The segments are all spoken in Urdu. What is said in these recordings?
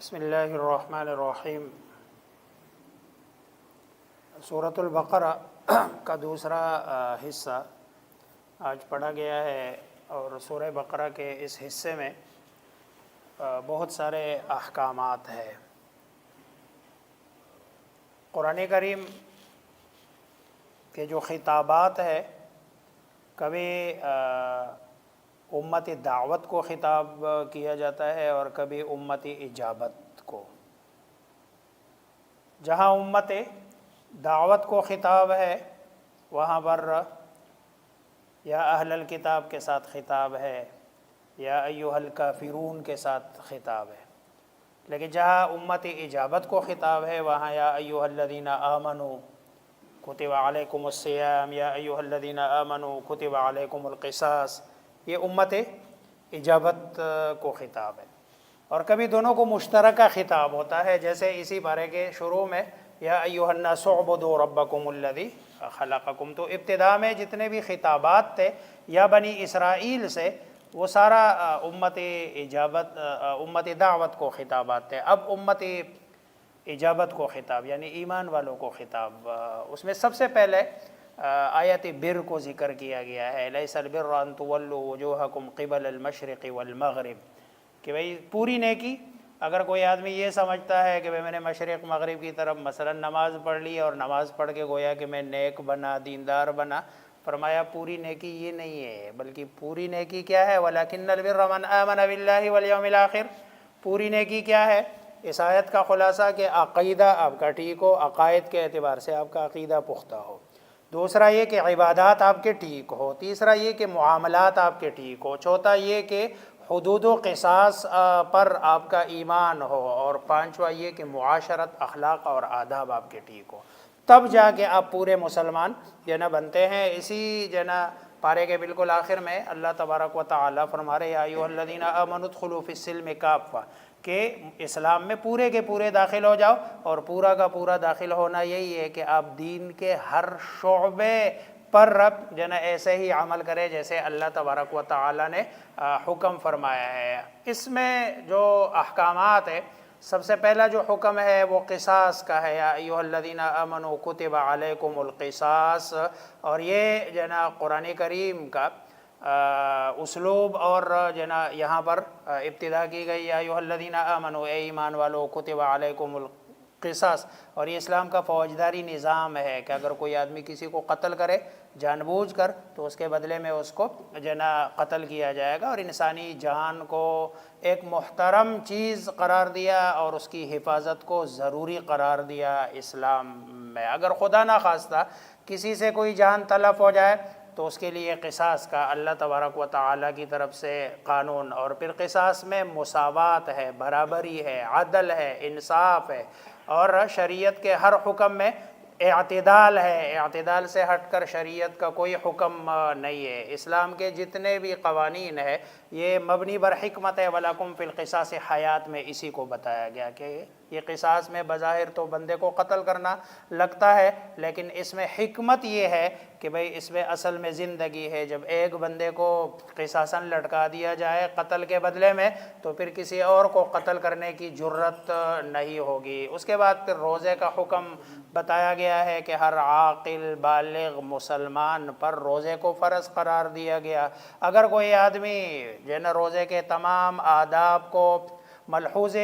بسم اللہ الرحمن الرحیم۔ سورۃ البقرہ کا دوسرا حصہ آج پڑھا گیا ہے، اور سورہ بقرہ کے اس حصے میں بہت سارے احکامات ہیں۔ قرآن کریم کے جو خطابات ہیں، کبھی امت دعوت کو خطاب کیا جاتا ہے اور کبھی امت اجابت کو۔ جہاں امت دعوت کو خطاب ہے وہاں پر یا اہل الکتاب کے ساتھ خطاب ہے، یا ایھا الکافرون کے ساتھ خطاب ہے۔ لیکن جہاں امت اجابت کو خطاب ہے وہاں یا ایھا الذین آمنوا کتب علیکم الصیام، یا ایھا الذین آمنوا کتب علیکم القصاص، یہ امت اجابت کو خطاب ہے۔ اور کبھی دونوں کو مشترکہ خطاب ہوتا ہے، جیسے اسی پارے کے شروع میں یا ایھا الناس اعبدوا ربکم الذی خلقکم۔ تو ابتدا میں جتنے بھی خطابات تھے یا بنی اسرائیل سے، وہ سارا امت اجابت امت دعوت کو خطابات تھے۔ اب امت اجابت کو خطاب یعنی ایمان والوں کو خطاب۔ اس میں سب سے پہلے آیت بر کو ذکر کیا گیا ہے، لیس البر ان تولوا وجوہکم قبل المشرق والمغرب، کہ بھئی پوری نیکی، اگر کوئی آدمی یہ سمجھتا ہے کہ بھئی میں نے مشرق مغرب کی طرف مثلا نماز پڑھ لی اور نماز پڑھ کے گویا کہ میں نیک بنا، دیندار بنا، فرمایا پوری نیکی یہ نہیں ہے، بلکہ پوری نیکی کیا ہے؟ وَلَكِنَّ الْبِرَّ مَنْ آمَنَ بِاللَّهِ وَالْيَوْمِ الْآخِرِ۔ پوری نیکی کیا ہے؟ اس آیت کا خلاصہ کہ عقیدہ آپ کا ٹھیک ہو، عقائد کے اعتبار سے آپ کا عقیدہ پختہ ہو۔ دوسرا یہ کہ عبادات آپ کے ٹھیک ہو۔ تیسرا یہ کہ معاملات آپ کے ٹھیک ہو۔ چوتھا یہ کہ حدود و قصاص پر آپ کا ایمان ہو۔ اور پانچواں یہ کہ معاشرت، اخلاق اور آداب آپ کے ٹھیک ہو، تب جا کے آپ پورے مسلمان بنتے ہیں۔ اسی پارے کے بالکل آخر میں اللہ تبارک و تعالیٰ فرما رہے یا ایھا الذین آمنوا ادخلوا فی السلم کافہ، کہ اسلام میں پورے کے پورے داخل ہو جاؤ۔ اور پورا کا پورا داخل ہونا یہی ہے کہ آپ دین کے ہر شعبے پر ایسے ہی عمل کرے جیسے اللہ تبارک و تعالیٰ نے حکم فرمایا ہے۔ اس میں جو احکامات ہے، سب سے پہلا جو حکم ہے وہ قصاص کا ہے، یا ایھا الذین آمنوا کتب علیکم القصاص۔ اور یہ قرآن کریم کا اسلوب اور یہاں پر ابتدا کی گئی یا ایھا الذین آمنوا، اے ایمان والو، کتب علیکم القصاص۔ اور یہ اسلام کا فوجداری نظام ہے کہ اگر کوئی آدمی کسی کو قتل کرے جان بوجھ کر تو اس کے بدلے میں اس کو قتل کیا جائے گا، اور انسانی جان کو ایک محترم چیز قرار دیا اور اس کی حفاظت کو ضروری قرار دیا اسلام میں۔ اگر خدا نخواستہ کسی سے کوئی جان تلف ہو جائے تو اس کے لیے قصاص کا اللہ تبارک و تعالیٰ کی طرف سے قانون، اور پھر قصاص میں مساوات ہے، برابری ہے، عدل ہے، انصاف ہے، اور شریعت کے ہر حکم میں اعتدال ہے۔ اعتدال سے ہٹ کر شریعت کا کوئی حکم نہیں ہے۔ اسلام کے جتنے بھی قوانین ہیں یہ مبنی بر حکمت ہے، وَلَكُمْ فِي الْقِصَاصِ حیات میں اسی کو بتایا گیا کہ یہ قصاص میں بظاہر تو بندے کو قتل کرنا لگتا ہے، لیکن اس میں حکمت یہ ہے کہ بھئی اس میں اصل میں زندگی ہے۔ جب ایک بندے کو قصاصاً لٹکا دیا جائے قتل کے بدلے میں، تو پھر کسی اور کو قتل کرنے کی جرت نہیں ہوگی۔ اس کے بعد پھر روزے کا حکم بتایا گیا ہے کہ ہر عاقل بالغ مسلمان پر روزے کو فرض قرار دیا گیا۔ اگر کوئی آدمی روزے کے تمام آداب کو ملحوظ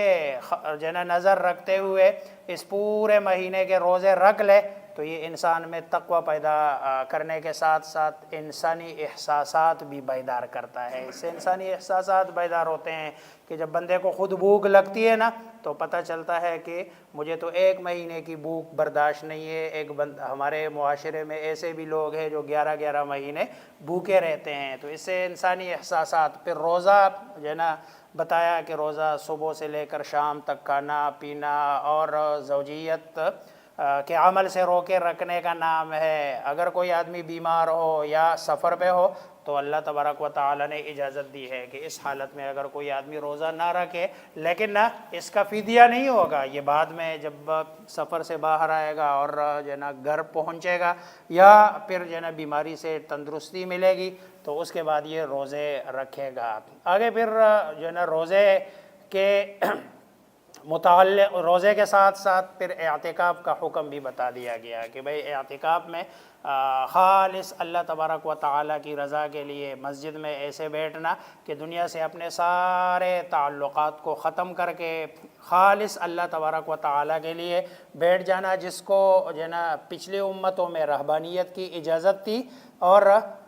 نظر رکھتے ہوئے اس پورے مہینے کے روزے رکھ لے تو یہ انسان میں تقوی پیدا کرنے کے ساتھ ساتھ انسانی احساسات بھی بیدار کرتا ہے۔ اس سے انسانی احساسات بیدار ہوتے ہیں کہ جب بندے کو خود بھوک لگتی ہے نا تو پتہ چلتا ہے کہ مجھے تو ایک مہینے کی بھوک برداشت نہیں ہے۔ ہمارے معاشرے میں ایسے بھی لوگ ہیں جو 11 مہینے بھوکے رہتے ہیں۔ تو اس سے انسانی احساسات۔ پھر روزہ بتایا کہ روزہ صبح سے لے کر شام تک کھانا پینا اور زوجیت کے عمل سے روکے رکھنے کا نام ہے۔ اگر کوئی آدمی بیمار ہو یا سفر پہ ہو تو اللہ تبارک و تعالیٰ نے اجازت دی ہے کہ اس حالت میں اگر کوئی آدمی روزہ نہ رکھے، لیکن نہ اس کا فدیہ نہیں ہوگا، یہ بعد میں جب سفر سے باہر آئے گا اور گھر پہنچے گا یا پھر بیماری سے تندرستی ملے گی تو اس کے بعد یہ روزے رکھے گا۔ آگے پھر روزے کے متعلق روزے کے ساتھ ساتھ پھر اعتکاف کا حکم بھی بتا دیا گیا کہ بھئی اعتکاف میں خالص اللہ تبارک و تعالیٰ کی رضا کے لیے مسجد میں ایسے بیٹھنا کہ دنیا سے اپنے سارے تعلقات کو ختم کر کے خالص اللہ تبارک و تعالیٰ کے لیے بیٹھ جانا، جس کو جو ہے نا پچھلی امتوں میں رہبانیت کی اجازت تھی اور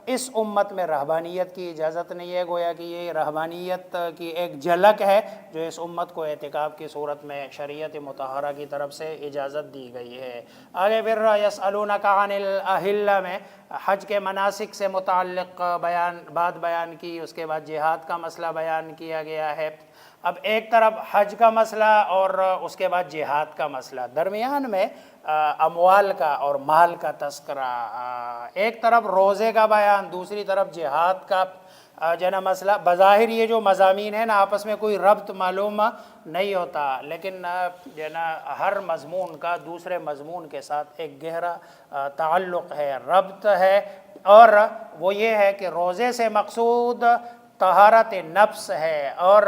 اس امت میں رہبانیت کی اجازت نہیں ہے، گویا کہ یہ رہبانیت کی ایک جھلک ہے جو اس امت کو اعتکاف کی صورت میں شریعت مطہرہ کی طرف سے اجازت دی گئی ہے۔ آگے پھر یسألونک عن الاہلہ میں حج کے مناسک سے متعلق بات بیان کی، اس کے بعد جہاد کا مسئلہ بیان کیا گیا ہے۔ اب ایک طرف حج کا مسئلہ اور اس کے بعد جہاد کا مسئلہ، درمیان میں اموال کا اور مال کا تذکرہ، ایک طرف روزے کا بیان، دوسری طرف جہاد کا جو ہے نا مسئلہ۔ بظاہر یہ جو مضامین ہیں نا آپس میں کوئی ربط معلوم نہیں ہوتا، لیکن جو ہے نا ہر مضمون کا دوسرے مضمون کے ساتھ ایک گہرا تعلق ہے، ربط ہے، اور وہ یہ ہے کہ روزے سے مقصود طہارت نفس ہے اور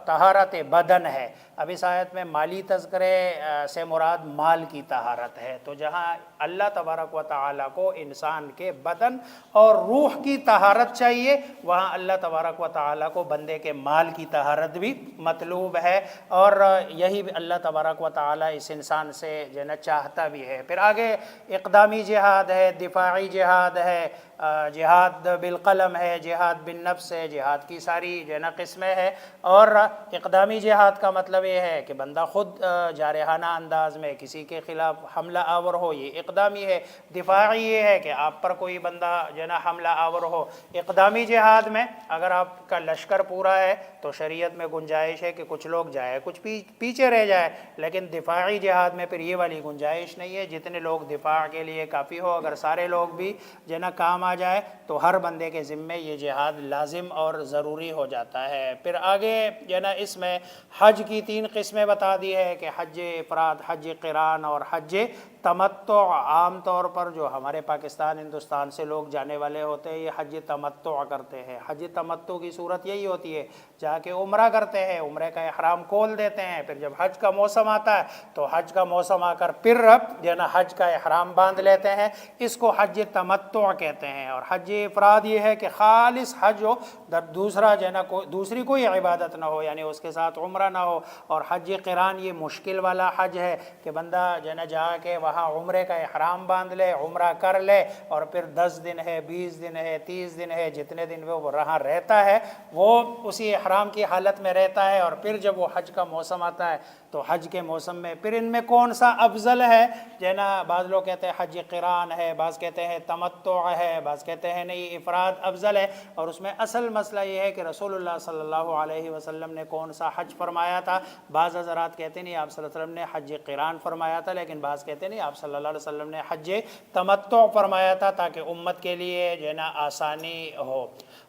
طہارت بدن ہے۔ اب اس آیت میں مالی تذکرے سے مراد مال کی طہارت ہے، تو جہاں اللہ تبارک و تعالیٰ کو انسان کے بدن اور روح کی طہارت چاہیے، وہاں اللہ تبارک و تعالیٰ کو بندے کے مال کی طہارت بھی مطلوب ہے، اور یہی اللہ تبارک و تعالیٰ اس انسان سے جو ہے نا چاہتا بھی ہے۔ پھر آگے اقدامی جہاد ہے، دفاعی جہاد ہے، جہاد بالقلم ہے، جہاد بالنفس ہے، جہاد کی ساری جو ہے نا قسمیں ہیں۔ اور اقدامی جہاد کا مطلب یہ ہے کہ بندہ خود جارحانہ انداز میں کسی کے خلاف حملہ آور ہو، یہ اقدامی ہے۔ دفاعی یہ ہے کہ آپ پر کوئی بندہ جو ہے نا حملہ آور ہو۔ اقدامی جہاد میں اگر آپ کا لشکر پورا ہے تو شریعت میں گنجائش ہے کہ کچھ لوگ جائے، کچھ پیچھے رہ جائے، لیکن دفاعی جہاد میں پھر یہ والی گنجائش نہیں ہے، جتنے لوگ دفاع کے لیے کافی ہو، اگر سارے لوگ بھی جو ہے نا کام آ جائے تو ہر بندے کے ذمے یہ جہاد لازم اور ضروری ہو جاتا ہے۔ پھر آگے جو ہے نا اس میں حج کی 3 قسمیں بتا دی ہے کہ حج افراد، حج قران اور حج تمتع۔ عام طور پر جو ہمارے پاکستان ہندوستان سے لوگ جانے والے ہوتے ہیں یہ حج تمتع کرتے ہیں۔ حج تمتع کی صورت یہی ہوتی ہے جا کے عمرہ کرتے ہیں، عمرے کا احرام کھول دیتے ہیں، پھر جب حج کا موسم آتا ہے تو حج کا موسم آ کر پھر جو ہے نا حج کا احرام باندھ لیتے ہیں، اس کو حج تمتع کہتے ہیں۔ اور حج افراد یہ ہے کہ خالص حج ہو، دوسرا جو ہے نا دوسری کوئی عبادت نہ ہو، یعنی اس کے ساتھ عمرہ نہ ہو۔ اور حج قران یہ مشکل والا حج ہے کہ بندہ جو ہے نا جا کے وہاں عمرے کا احرام باندھ لے، عمرہ کر لے، اور پھر 10 دن ہے، 20 دن ہے، 30 دن ہے، جتنے دن وہ وہاں رہتا ہے وہ اسی احرام کی حالت میں رہتا ہے، اور پھر جب وہ حج کا موسم آتا ہے تو حج کے موسم میں پھر ان میں کون سا افضل ہے جو ہے نا، بعض لوگ کہتے ہیں حج قران ہے، بعض کہتے ہیں تمتع ہے، بعض کہتے ہیں نہیں افراد افضل ہے۔ اور اس میں اصل مسئلہ یہ ہے کہ رسول اللہ صلی اللہ علیہ وسلم نے کون سا حج فرمایا تھا۔ بعض حضرات کہتے نہیں آپ صلی اللہ علیہ وسلم نے حج قران فرمایا تھا، لیکن بعض کہتے نہیں آپ صلی اللہ علیہ وسلم نے حج تمتع فرمایا تھا تاکہ امت کے لیے جو ہے نا آسانی ہو۔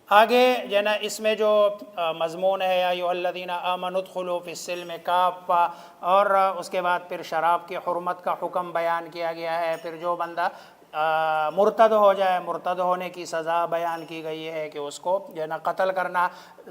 آگے جو ہے نا اس میں جو مضمون ہے یا ایھا الذین آمنوا ادخلوا فی السلم کافہ، اور اس کے بعد پھر شراب کی حرمت کا حکم بیان کیا گیا ہے۔ پھر جو بندہ مرتد ہو جائے، مرتد ہونے کی سزا بیان کی گئی ہے کہ اس کو جو ہے نا قتل کرنا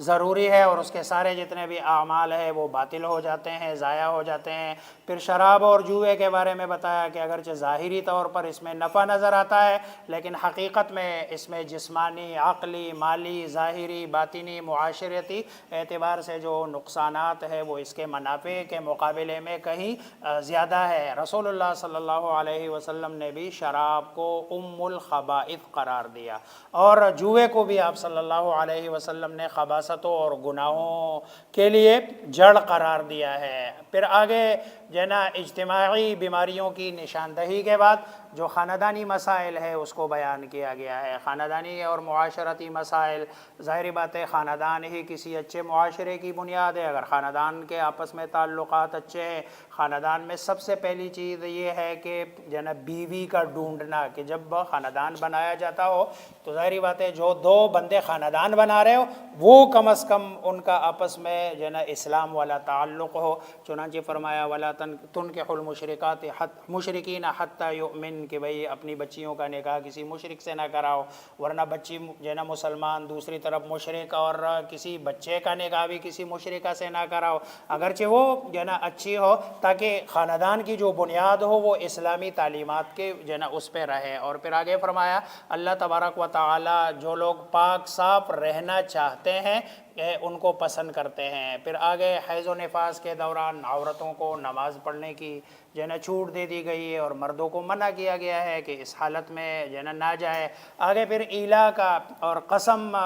ضروری ہے، اور اس کے سارے جتنے بھی اعمال ہیں وہ باطل ہو جاتے ہیں، ضائع ہو جاتے ہیں۔ پھر شراب اور جوئے کے بارے میں بتایا کہ اگرچہ ظاہری طور پر اس میں نفع نظر آتا ہے، لیکن حقیقت میں اس میں جسمانی، عقلی، مالی، ظاہری، باطنی، معاشرتی اعتبار سے جو نقصانات ہیں وہ اس کے منافع کے مقابلے میں کہیں زیادہ ہے۔ رسول اللہ صلی اللہ علیہ وسلم نے بھی شراب کو ام الخبائث قرار دیا، اور جوئے کو بھی آپ صلی اللہ علیہ وسلم نے خباثتوں اور گناہوں کے لیے جڑ قرار دیا ہے۔ پھر آگے جو ہے نا اجتماعی بیماریوں کی نشاندہی کے بعد جو خاندانی مسائل ہے اس کو بیان کیا گیا ہے۔ خاندانی اور معاشرتی مسائل، ظاہری بات ہے خاندان ہی کسی اچھے معاشرے کی بنیاد ہے۔ اگر خاندان کے آپس میں تعلقات اچھے ہیں، خاندان میں سب سے پہلی چیز یہ ہے کہ جو ہے نا بیوی کا ڈھونڈنا، کہ جب خاندان بنایا جاتا ہو تو ظاہری بات ہے جو 2 بندے خاندان بنا رہے ہو وہ کم از کم ان کا آپس میں جو ہے نا اسلام والا تعلق ہو۔ چنانچہ فرمایا وَلَا تنکحوا المشرکات مشرکین حتی یؤمن کہ بھئی اپنی بچیوں کا نکاح کسی مشرک سے نہ کراؤ، ورنہ بچی جو ہے نا مسلمان دوسری طرف مشرک، اور کسی بچے کا نکاح بھی کسی مشرکہ سے نہ کراؤ، اگرچہ وہ جو ہے نا اچھی ہو، تاکہ خاندان کی جو بنیاد ہو وہ اسلامی تعلیمات کے جو ہے نا اس پہ رہے۔ اور پھر آگے فرمایا اللہ تبارک و تعالی جو لوگ پاک صاف رہنا چاہتے ہیں ان کو پسند کرتے ہیں۔ پھر آگے حیض و نفاس کے دوران عورتوں کو نماز پڑھنے کی جو ہے نا چھوٹ دے دی گئی ہے، اور مردوں کو منع کیا گیا ہے کہ اس حالت میں جو ہے نا نہ جائے۔ آگے پھر ایلا کا اور قسم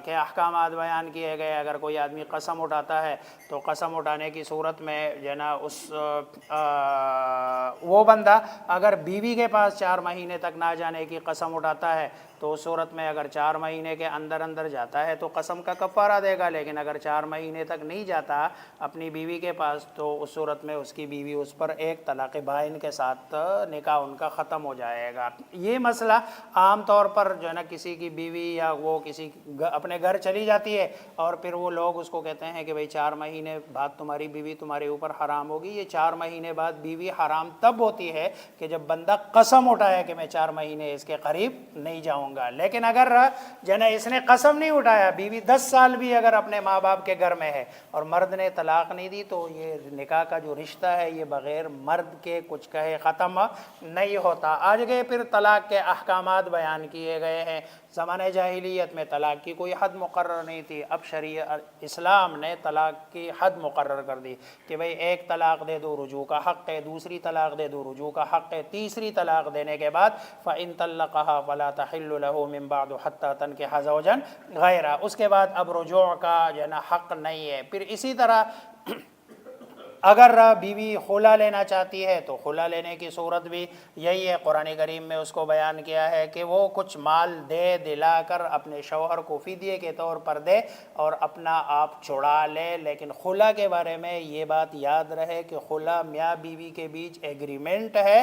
کے احکامات بیان کیے گئے۔ اگر کوئی آدمی قسم اٹھاتا ہے تو قسم اٹھانے کی صورت میں جو ہے نا وہ بندہ اگر بیوی کے پاس 4 مہینے تک نہ جانے کی قسم اٹھاتا ہے تو اس صورت میں اگر 4 مہینے کے اندر جاتا ہے تو قسم کا کفارہ دے گا، لیکن اگر 4 مہینے تک نہیں جاتا اپنی بیوی کے پاس تو اس صورت میں اس کی بیوی اس پر ایک طلاق بائن کے ساتھ نکاح ان کا ختم ہو جائے گا۔ یہ مسئلہ عام طور پر جو ہے نا کسی کی بیوی یا وہ کسی اپنے گھر چلی جاتی ہے اور پھر وہ لوگ اس کو کہتے ہیں کہ بھئی 4 مہینے بعد تمہاری بیوی تمہارے اوپر حرام ہوگی۔ یہ 4 مہینے بعد بیوی حرام تب ہوتی ہے کہ جب بندہ قسم اٹھایا کہ میں 4 مہینے اس کے قریب نہیں جاؤں گا۔ لیکن اگر جو ہے نا اس نے قسم نہیں اٹھایا، بیوی 10 سال بھی اگر اپنے ماں باپ کے گھر میں ہے اور مرد نے طلاق نہیں دی، تو یہ نکاح کا جو رشتہ ہے یہ بغیر مرد کے کچھ کہے ختم نہیں ہوتا۔ آج گئے پھر طلاق کے احکامات بیان کیے گئے ہیں۔ زمانہ جاہلیت میں طلاق کی کوئی حد مقرر نہیں تھی، اب شریعت اسلام نے طلاق کی حد مقرر کر دی کہ بھئی 1 طلاق دے دو رجوع کا حق ہے، دوسری طلاق دے دو رجوع کا حق ہے، تیسری طلاق دینے کے بعد فَإِن طَلَّقَهَا فَلَا تَحِلُّ لَهُ مِن بَعْدُ حَتَّى تَنكِحَ زَوْجًا غَيْرَهُ، اس کے بعد اب رجوع کا جو ہے نا حق نہیں ہے۔ پھر اسی طرح اگر بیوی خلا لینا چاہتی ہے تو خلا لینے کی صورت بھی یہی ہے۔ قرآن کریم میں اس کو بیان کیا ہے کہ وہ کچھ مال دے دلا کر اپنے شوہر کو فدیے کے طور پر دے اور اپنا آپ چھڑا لے، لیکن خلا کے بارے میں یہ بات یاد رہے کہ خلا میاں بیوی کے بیچ ایگریمنٹ ہے۔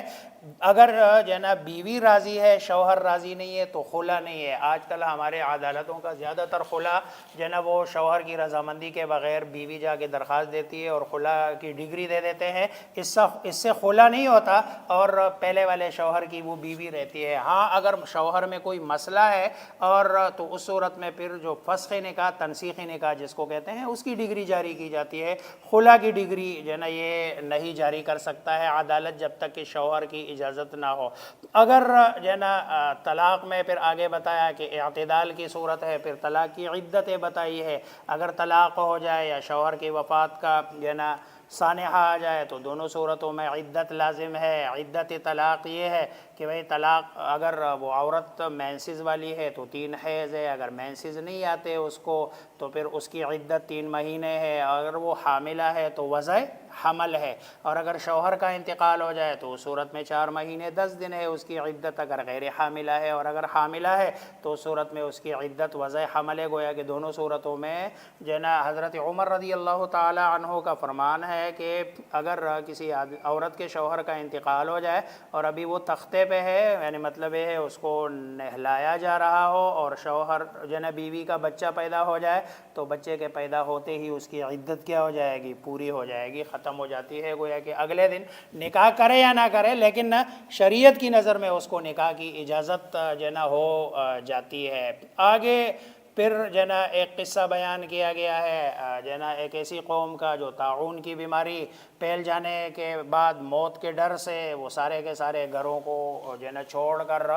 اگر جو ہے نا بیوی راضی ہے شوہر راضی نہیں ہے تو خلا نہیں ہے۔ آج کل ہمارے عدالتوں کا زیادہ تر خلا جو ہے نا وہ شوہر کی رضامندی کے بغیر بیوی جا کے درخواست دیتی ہے اور خلا کی ڈگری دے دیتے ہیں، اس سے خلا نہیں ہوتا اور پہلے والے شوہر کی وہ بیوی رہتی ہے۔ ہاں اگر شوہر میں کوئی مسئلہ ہے اور تو اس صورت میں پھر جو فسخ نکاح تنسیخی نکاح جس کو کہتے ہیں اس کی ڈگری جاری کی جاتی ہے۔ خلا کی ڈگری جو ہے نا یہ نہیں جاری کر سکتا ہے عدالت جب تک کہ شوہر کی اجازت نہ ہو۔ اگر جو ہے نا طلاق میں پھر آگے بتایا کہ اعتدال کی صورت ہے، پھر طلاق کی عدتیں بتائی ہے۔ اگر طلاق ہو جائے یا شوہر کی وفات کا جو ہے نا سانحہ آ جائے تو دونوں صورتوں میں عدت لازم ہے۔ عدت طلاق یہ ہے کہ بھئی طلاق اگر وہ عورت مینسز والی ہے تو 3 حیض ہے، اگر مینسز نہیں آتے اس کو تو پھر اس کی عدت 3 مہینے ہے، اگر وہ حاملہ ہے تو وضع حمل ہے، اور اگر شوہر کا انتقال ہو جائے تو اس صورت میں 4 مہینے 10 دن ہے اس کی عدت اگر غیر حاملہ ہے، اور اگر حاملہ ہے تو اس صورت میں اس کی عدت وضع حمل ہے۔ گویا کہ دونوں صورتوں میں جو ہے نا حضرت عمر رضی اللہ تعالی عنہ کا فرمان ہے کہ اگر کسی عورت کے شوہر کا انتقال ہو جائے اور ابھی وہ تختے پہ ہے، یعنی مطلب یہ ہے اس کو نہلایا جا رہا ہو، اور شوہر جو ہے نا بیوی کا بچہ پیدا ہو جائے تو بچے کے پیدا ہوتے ہی اس کی عدت کیا ہو جائے گی؟ پوری ہو جائے گی، ختم ہو جاتی ہے۔ گویا کہ اگلے دن نکاح کرے یا نہ کرے لیکن شریعت کی نظر میں اس کو نکاح کی اجازت جو ہے نا ہو جاتی ہے۔ آگے پھر جو ہے نا ایک قصہ بیان کیا گیا ہے جو ہے نا ایک ایسی قوم کا جو طاعون کی بیماری پھیل جانے کے بعد موت کے ڈر سے وہ سارے کے سارے گھروں کو جو ہے نا چھوڑ کر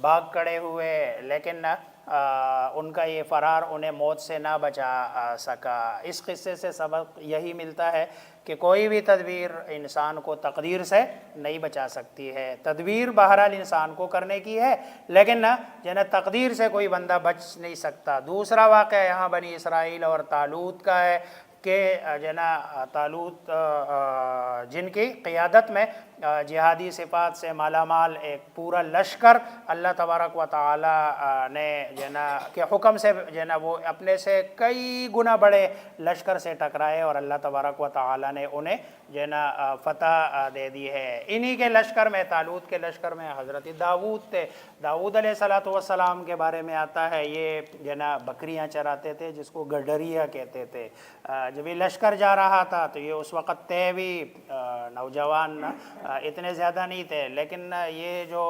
بھاگ کھڑے ہوئے، لیکن ان کا یہ فرار انہیں موت سے نہ بچا سکا۔ اس قصے سے سبق یہی ملتا ہے کہ کوئی بھی تدبیر انسان کو تقدیر سے نہیں بچا سکتی ہے۔ تدبیر بہرحال انسان کو کرنے کی ہے لیکن جو ہے نا تقدیر سے کوئی بندہ بچ نہیں سکتا۔ دوسرا واقعہ یہاں بنی اسرائیل اور طالوت کا ہے کہ جو ہے نا طالوت جن کی قیادت میں جہادی صفات سے مالا مال ایک پورا لشکر اللہ تبارک و تعالی نے جو ہے نا کے حکم سے جو ہے نا وہ اپنے سے کئی گنا بڑے لشکر سے ٹکرائے اور اللہ تبارک و تعالی نے انہیں جو ہے نا فتح دے دی ہے۔ انہی کے لشکر میں طالوت کے لشکر میں حضرت داؤد تھے۔ داؤد علیہ السلام کے بارے میں آتا ہے یہ جو ہے نا بکریاں چراتے تھے جس کو گڈریا کہتے تھے۔ جب یہ لشکر جا رہا تھا تو یہ اس وقت طے بھی نوجوان اتنے زیادہ نہیں تھے، لیکن یہ جو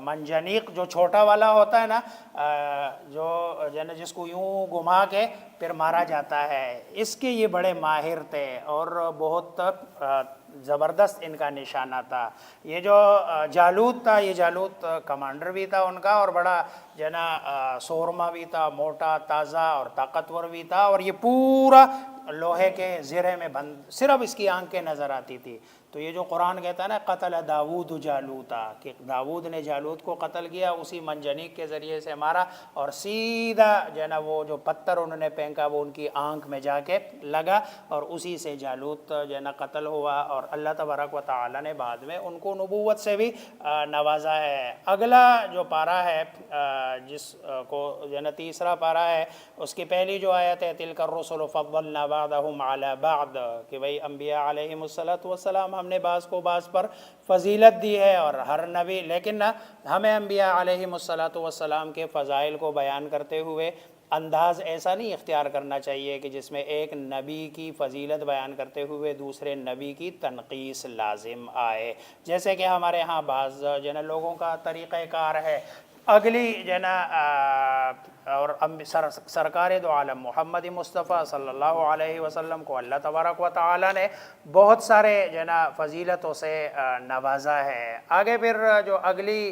منجنیق جو چھوٹا والا ہوتا ہے نا، جو نا جس کو یوں گھما کے پھر مارا جاتا ہے، اس کے یہ بڑے ماہر تھے اور بہت زبردست ان کا نشانہ تھا۔ یہ جو جالوت تھا، یہ جالوت کمانڈر بھی تھا ان کا، اور بڑا جو نا سورما بھی تھا، موٹا تازہ اور طاقتور بھی تھا، اور یہ پورا لوہے کے زرے میں بند، صرف اس کی آنکھیں نظر آتی تھی۔ تو یہ جو قرآن کہتا ہے نا قتل داود جالوتا، کہ داود نے جالوت کو قتل کیا، اسی منجنیق کے ذریعے سے مارا، اور سیدھا جو ہے نا وہ جو پتھر انہوں نے پھینکا وہ ان کی آنکھ میں جا کے لگا، اور اسی سے جالوت جو ہے نا قتل ہوا، اور اللہ تبارک و تعالی نے بعد میں ان کو نبوت سے بھی نوازا ہے۔ اگلا جو پارہ ہے جس کو جو ہے نا تیسرا پارہ ہے، اس کی پہلی جو آیت ہے تلک الرسل فضلنا بعضهم علی بعض، کہ بھئی انبیاء علیہم السلام ہم نے بعض کو بعض پر فضیلت دی ہے، اور ہر نبی، لیکن ہمیں انبیاء علیہم السلام کے فضائل کو بیان کرتے ہوئے انداز ایسا نہیں اختیار کرنا چاہیے کہ جس میں ایک نبی کی فضیلت بیان کرتے ہوئے دوسرے نبی کی تنقیص لازم آئے، جیسے کہ ہمارے ہاں بعض جو نا لوگوں کا طریقہ کار ہے۔ اگلی جو نا اور سرکار دو عالم محمد مصطفیٰ صلی اللہ علیہ وسلم کو اللہ تبارک و تعالی نے بہت سارے جو نا فضیلتوں سے نوازا ہے۔ آگے پھر جو اگلی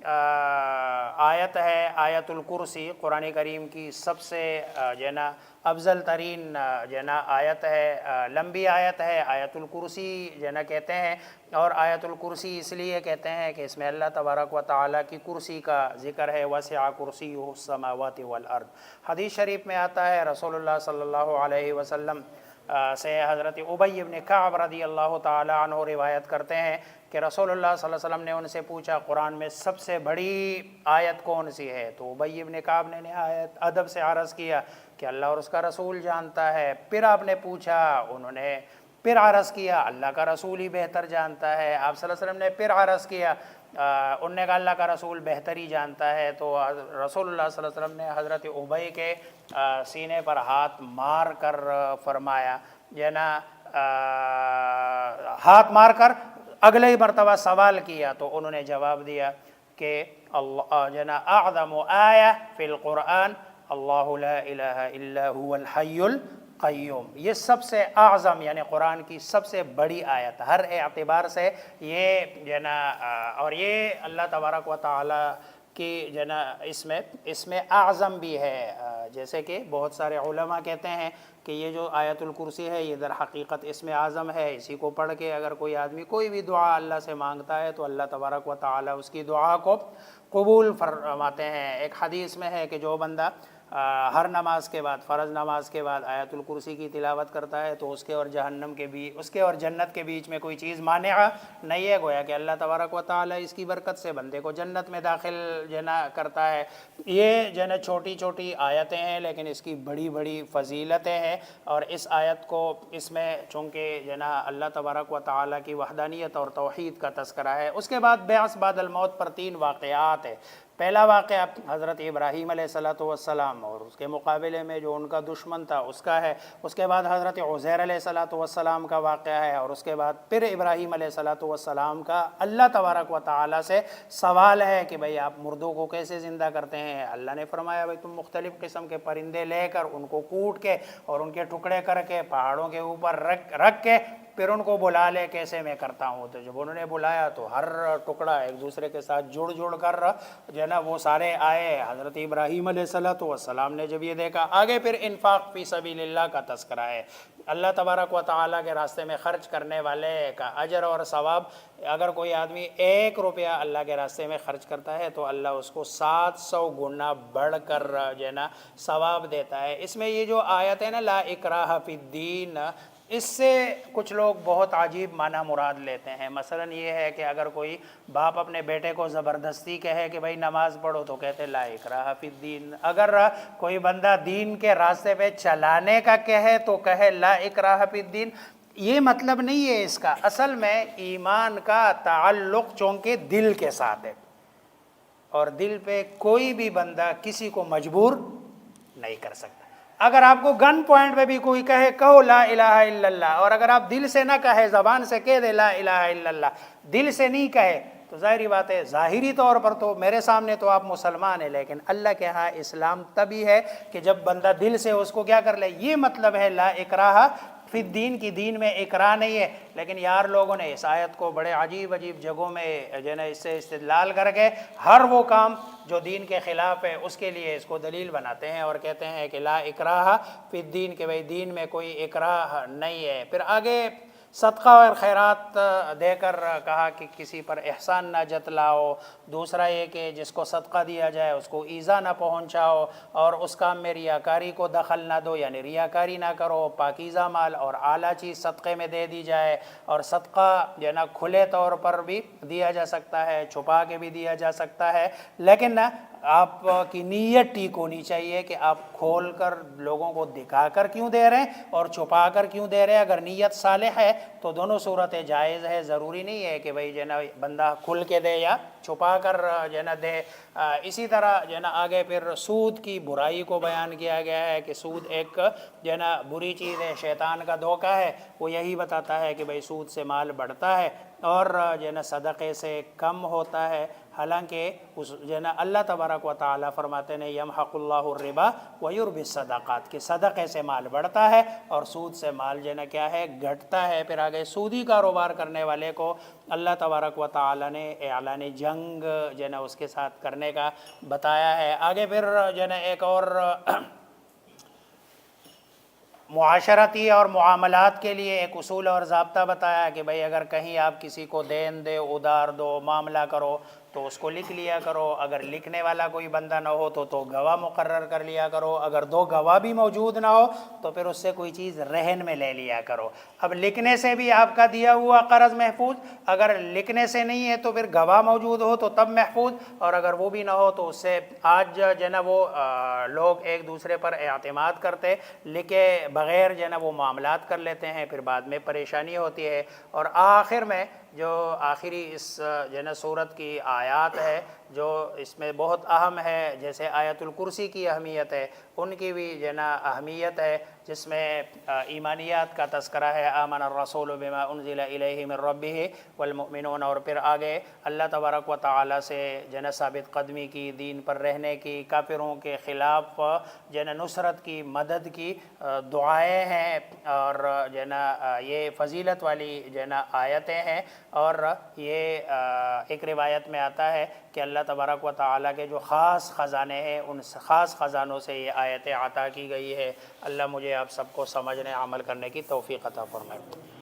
آیت ہے آیت الکرسی، قرآن کریم کی سب سے جو نا افضل ترین جو نا آیت ہے، لمبی آیت ہے، آیت الکرسی جو نا کہتے ہیں، اور آیت الکرسی اس لیے کہتے ہیں کہ اس میں اللہ تبارک و تعالیٰ کی کرسی کا ذکر ہے، وسع کرسیہ السماوات والارض۔ حدیث شریف میں آتا ہے رسول اللہ صلی اللہ علیہ وسلم سے حضرت ابی بن کعب رضی اللہ تعالی عنہ روایت کرتے ہیں کہ رسول اللہ صلی اللہ علیہ وسلم نے ان سے پوچھا قرآن میں سب سے بڑی آیت کون سی ہے؟ تو ابی بن کعب نے نہایت ادب سے عرض کیا کہ اللہ اور اس کا رسول جانتا ہے۔ پھر آپ نے پوچھا، انہوں نے پھر عرض کیا اللہ کا رسول ہی بہتر جانتا ہے۔ آپ صلی اللہ علیہ وسلم نے پھر عرض کیا، انہوں نے کہا اللہ کا رسول بہتر ہی جانتا ہے۔ تو رسول اللہ صلی اللہ علیہ وسلم نے حضرت ابی کے سینے پر ہاتھ مار کر فرمایا، یہ نا ہاتھ مار کر اگلے ہی مرتبہ سوال کیا، تو انہوں نے جواب دیا کہ اللہ جنا اعظم آیہ فی القرآن اللہ لا الہ الا هو الحی القیوم، یہ سب سے اعظم یعنی قرآن کی سب سے بڑی آیت ہر اعتبار سے، یہ جنا اور یہ اللہ تبارک و تعالی کی جنا اس میں اعظم بھی ہے، جیسے کہ بہت سارے علماء کہتے ہیں کہ یہ جو آیت الکرسی ہے یہ در حقیقت اس میں اعظم ہے، اسی کو پڑھ کے اگر کوئی آدمی کوئی بھی دعا اللہ سے مانگتا ہے تو اللہ تبارک و تعالی اس کی دعا کو قبول فرماتے ہیں۔ ایک حدیث میں ہے کہ جو بندہ ہر نماز کے بعد، فرض نماز کے بعد آیت الکرسی کی تلاوت کرتا ہے تو اس کے اور جہنم کے بھی اس کے اور جنت کے بیچ میں کوئی چیز مانع نہیں ہے، گویا کہ اللہ تبارک و تعالی اس کی برکت سے بندے کو جنت میں داخل جنا کرتا ہے۔ یہ جنا چھوٹی چھوٹی آیتیں ہیں لیکن اس کی بڑی بڑی فضیلتیں ہیں، اور اس آیت کو اس میں چونکہ جنا اللہ تبارک و تعالی کی وحدانیت اور توحید کا تذکرہ ہے۔ اس کے بعد بعث بعد الموت پر 3 واقعات ہیں۔ پہلا واقعہ حضرت ابراہیم علیہ السلام اور اس کے مقابلے میں جو ان کا دشمن تھا اس کا ہے، اس کے بعد حضرت عزیر علیہ السلام کا واقعہ ہے، اور اس کے بعد پھر ابراہیم علیہ السلام کا اللہ تبارک و تعالی سے سوال ہے کہ بھئی آپ مردوں کو کیسے زندہ کرتے ہیں؟ اللہ نے فرمایا بھئی تم مختلف قسم کے پرندے لے کر ان کو کوٹ کے اور ان کے ٹکڑے کر کے پہاڑوں کے اوپر رکھ کے پھر ان کو بلا لے کیسے میں کرتا ہوں۔ تو جب انہوں نے بلایا تو ہر ٹکڑا ایک دوسرے کے ساتھ جڑ کر جو ہے نا وہ سارے آئے۔ حضرت ابراہیم علیہ السلام نے جب یہ دیکھا، آگے پھر انفاق فی سبیل اللہ کا تذکرہ ہے، اللہ تبارک و تعالیٰ کے راستے میں خرچ کرنے والے کا اجر اور ثواب۔ اگر کوئی آدمی 1 روپیہ اللہ کے راستے میں خرچ کرتا ہے تو اللہ اس کو 700 گنا بڑھ کر جو ہے نا ثواب دیتا ہے۔ اس میں یہ جو آیت ہے نا لا اکراہ فی الدین، اس سے کچھ لوگ بہت عجیب معنی مراد لیتے ہیں۔ مثلا یہ ہے کہ اگر کوئی باپ اپنے بیٹے کو زبردستی کہے کہ بھائی نماز پڑھو تو کہتے لا اکراہ فی الدین، اگر کوئی بندہ دین کے راستے پہ چلانے کا کہے تو کہے لا اکراہ فی الدین۔ یہ مطلب نہیں ہے اس کا، اصل میں ایمان کا تعلق چونکہ دل کے ساتھ ہے، اور دل پہ کوئی بھی بندہ کسی کو مجبور نہیں کر سکتا۔ اگر آپ کو گن پوائنٹ پہ بھی کوئی کہے کہو لا الہ الا اللہ، اور اگر آپ دل سے نہ کہے، زبان سے کہہ دے لا الہ الا اللہ، دل سے نہیں کہے، تو ظاہری بات ہے ظاہری طور پر تو میرے سامنے تو آپ مسلمان ہیں، لیکن اللہ کے ہاں اسلام تبھی ہے کہ جب بندہ دل سے اس کو کیا کر لے۔ یہ مطلب ہے لا اکراہ فی الدین کی، دین میں اکراہ نہیں ہے۔ لیکن یار لوگوں نے اس آیت کو بڑے عجیب عجیب جگہوں میں جو ہے نا اس سے استدلال کر کے ہر وہ کام جو دین کے خلاف ہے اس کے لیے اس کو دلیل بناتے ہیں، اور کہتے ہیں کہ لا اکراہ فی الدین، کہ بھئی دین میں کوئی اکراہ نہیں ہے۔ پھر آگے صدقہ اور خیرات دے کر کہا کہ کسی پر احسان نہ جتلاؤ، دوسرا یہ کہ جس کو صدقہ دیا جائے اس کو ایذا نہ پہنچاؤ، اور اس کام میں ریاکاری کو دخل نہ دو، یعنی ریاکاری نہ کرو، پاکیزہ مال اور اعلیٰ چیز صدقے میں دے دی جائے، اور صدقہ جو ہے نا کھلے طور پر بھی دیا جا سکتا ہے، چھپا کے بھی دیا جا سکتا ہے، لیکن نا آپ کی نیت ٹھیک ہونی چاہیے کہ آپ کھول کر لوگوں کو دکھا کر کیوں دے رہے ہیں اور چھپا کر کیوں دے رہے ہیں۔ اگر نیت صالح ہے تو دونوں صورتیں جائز ہے، ضروری نہیں ہے کہ بھئی جو ہے نا بندہ کھل کے دے یا چھپا کر جو ہے نا دے۔ اسی طرح جو ہے نا آگے پھر سود کی برائی کو بیان کیا گیا ہے کہ سود ایک جو ہے نا بری چیز ہے، شیطان کا دھوکہ ہے، وہ یہی بتاتا ہے کہ بھئی سود سے مال بڑھتا ہے اور جو ہے نا صدقے سے کم ہوتا ہے، حالانکہ اس جو ہے نا اللہ تبارک و تعالیٰ فرماتے ہیں یمحق اللہ الربا ویربی الصدقات، کہ صدقے سے مال بڑھتا ہے اور سود سے مال جو ہے نا کیا ہے گھٹتا ہے۔ پھر آگے سودی کاروبار کرنے والے کو اللہ تبارک و تعالیٰ نے اعلان جنگ جو ہے نا اس کے ساتھ کرنے کا بتایا ہے۔ آگے پھر جو ہے نا ایک اور معاشرتی اور معاملات کے لیے ایک اصول اور ضابطہ بتایا کہ بھئی اگر کہیں آپ کسی کو دین دے، ادار دو، معاملہ کرو تو اس کو لکھ لیا کرو، اگر لکھنے والا کوئی بندہ نہ ہو تو گواہ مقرر کر لیا کرو، اگر دو گواہ بھی موجود نہ ہو تو پھر اس سے کوئی چیز رہن میں لے لیا کرو۔ اب لکھنے سے بھی آپ کا دیا ہوا قرض محفوظ، اگر لکھنے سے نہیں ہے تو پھر گواہ موجود ہو تو تب محفوظ، اور اگر وہ بھی نہ ہو تو اس سے آج جو ہے نا وہ لوگ ایک دوسرے پر اعتماد کرتے، لکھے بغیر جو ہے نا وہ معاملات کر لیتے ہیں، پھر بعد میں پریشانی ہوتی ہے۔ اور آخر میں جو آخری اس جو ہے نا سورت کی آیات ہے جو اس میں بہت اہم ہے، جیسے آیت الکرسی کی اہمیت ہے، ان کی بھی جو ہے نا اہمیت ہے، جس میں ایمانیات کا تذکرہ ہے، آمن الرسول بما انزل الیہ من ربہ والمؤمنون، اور پھر آگے اللہ تبارک و تعالیٰ سے جو ہے نا ثابت قدمی کی، دین پر رہنے کی، کافروں کے خلاف جو ہے نا نصرت کی، مدد کی دعائیں ہیں، اور جو ہے نا یہ فضیلت والی جو ہے نا آیتیں ہیں۔ اور یہ ایک روایت میں آتا ہے کہ اللہ تبارک و تعالیٰ کے جو خاص خزانے ہیں ان خاص خزانوں سے یہ آیتیں عطا کی گئی ہے۔ اللہ مجھے آپ سب کو سمجھنے عمل کرنے کی توفیق عطا فرمائے۔